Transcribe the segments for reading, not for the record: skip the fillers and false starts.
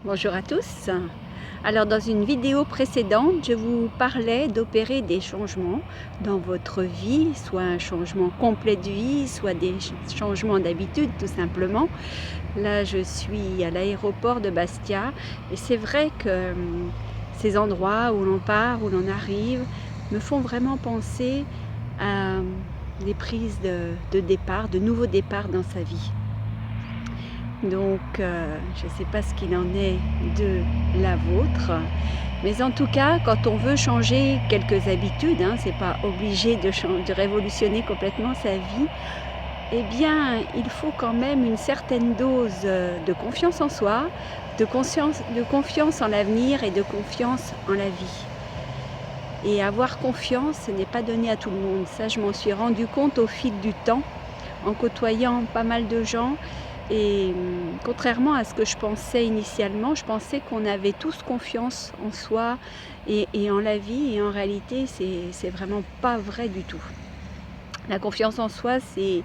Bonjour à tous. Alors dans une vidéo précédente, je vous parlais d'opérer des changements dans votre vie, soit un changement complet de vie, soit des changements d'habitude tout simplement. Là, je suis à l'aéroport de Bastia et c'est vrai que ces endroits où l'on part, où l'on arrive, me font vraiment penser à des prises de départ, de nouveaux départs dans sa vie. Donc, je ne sais pas ce qu'il en est de la vôtre, mais en tout cas, quand on veut changer quelques habitudes, c'est pas obligé de révolutionner complètement sa vie, eh bien, il faut quand même une certaine dose de confiance en soi, de confiance en l'avenir et de confiance en la vie. Et avoir confiance, ce n'est pas donné à tout le monde. Ça, je m'en suis rendu compte au fil du temps, en côtoyant pas mal de gens. Et contrairement à ce que je pensais initialement, je pensais qu'on avait tous confiance en soi et en la vie. Et en réalité, c'est vraiment pas vrai du tout. La confiance en soi, c'est,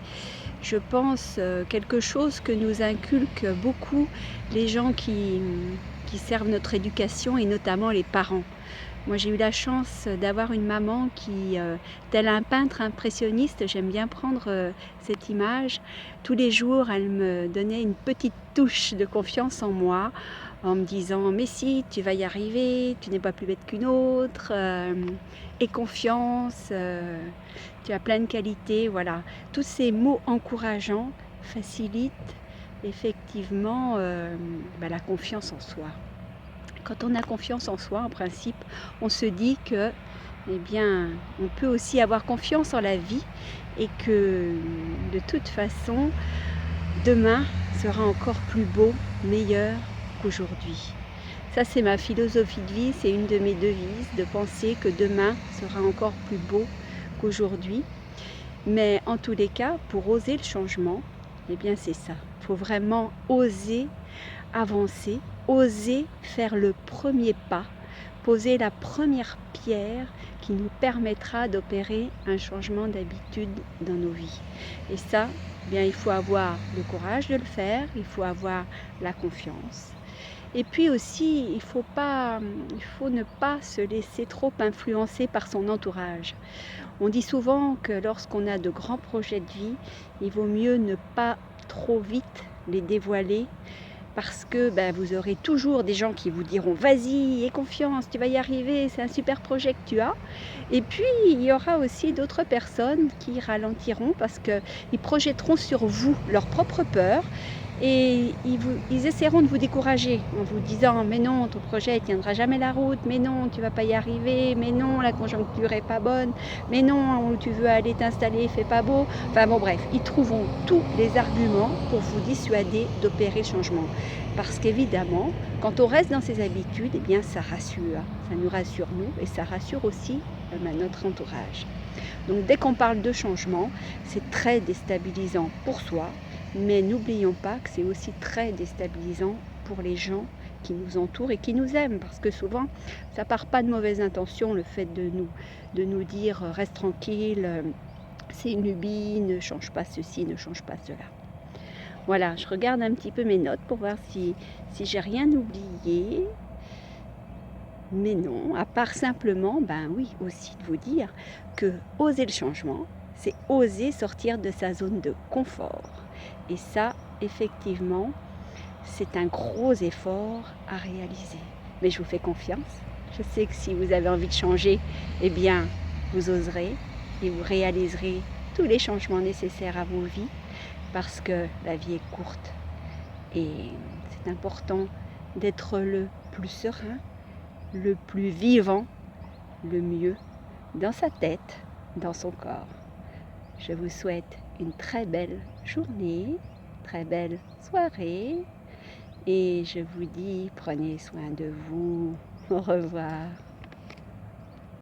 je pense, quelque chose que nous inculquent beaucoup les gens qui servent notre éducation et notamment les parents. Moi, j'ai eu la chance d'avoir une maman qui, tel un peintre impressionniste, j'aime bien prendre cette image. Tous les jours, elle me donnait une petite touche de confiance en moi, en me disant: mais si, tu vas y arriver, tu n'es pas plus bête qu'une autre, aie confiance, tu as plein de qualités. Voilà. Tous ces mots encourageants facilitent effectivement la confiance en soi. Quand on a confiance en soi, en principe, on se dit que, eh bien, on peut aussi avoir confiance en la vie et que, de toute façon, demain sera encore plus beau, meilleur qu'aujourd'hui. Ça, c'est ma philosophie de vie, c'est une de mes devises, de penser que demain sera encore plus beau qu'aujourd'hui. Mais en tous les cas, pour oser le changement, eh bien, c'est ça. Il faut vraiment oser avancer, oser faire le premier pas, poser la première pierre qui nous permettra d'opérer un changement d'habitude dans nos vies. Et ça, bien, il faut avoir le courage de le faire, il faut avoir la confiance. Et puis aussi, il faut ne pas se laisser trop influencer par son entourage. On dit souvent que lorsqu'on a de grands projets de vie, il vaut mieux ne pas trop vite les dévoiler parce que vous aurez toujours des gens qui vous diront: vas-y, aie confiance, tu vas y arriver, c'est un super projet que tu as. Et puis il y aura aussi d'autres personnes qui ralentiront parce qu'ils projetteront sur vous leur propre peur et ils essaieront de vous décourager en vous disant: mais non, ton projet ne tiendra jamais la route, mais non, tu ne vas pas y arriver, mais non, la conjoncture n'est pas bonne, mais non, où tu veux aller t'installer, il ne fait pas beau. Enfin bon, bref, ils trouveront tous les arguments pour vous dissuader d'opérer le changement. Parce qu'évidemment, quand on reste dans ses habitudes, eh bien ça rassure. Ça nous rassure nous et ça rassure aussi notre entourage. Donc dès qu'on parle de changement, c'est très déstabilisant pour soi, mais n'oublions pas que c'est aussi très déstabilisant pour les gens qui nous entourent et qui nous aiment, parce que souvent, ça part pas de mauvaises intentions, le fait de nous dire reste tranquille, c'est une lubie, ne change pas ceci, ne change pas cela. Voilà, je regarde un petit peu mes notes pour voir si j'ai rien oublié. Mais non, à part simplement, oui, aussi de vous dire que oser le changement, c'est oser sortir de sa zone de confort. Et ça, effectivement, c'est un gros effort à réaliser. Mais je vous fais confiance. Je sais que si vous avez envie de changer, eh bien, vous oserez et vous réaliserez tous les changements nécessaires à vos vies parce que la vie est courte et c'est important d'être le plus serein, le plus vivant, le mieux dans sa tête, dans son corps. Je vous souhaite une très belle journée, très belle soirée et je vous dis prenez soin de vous. Au revoir.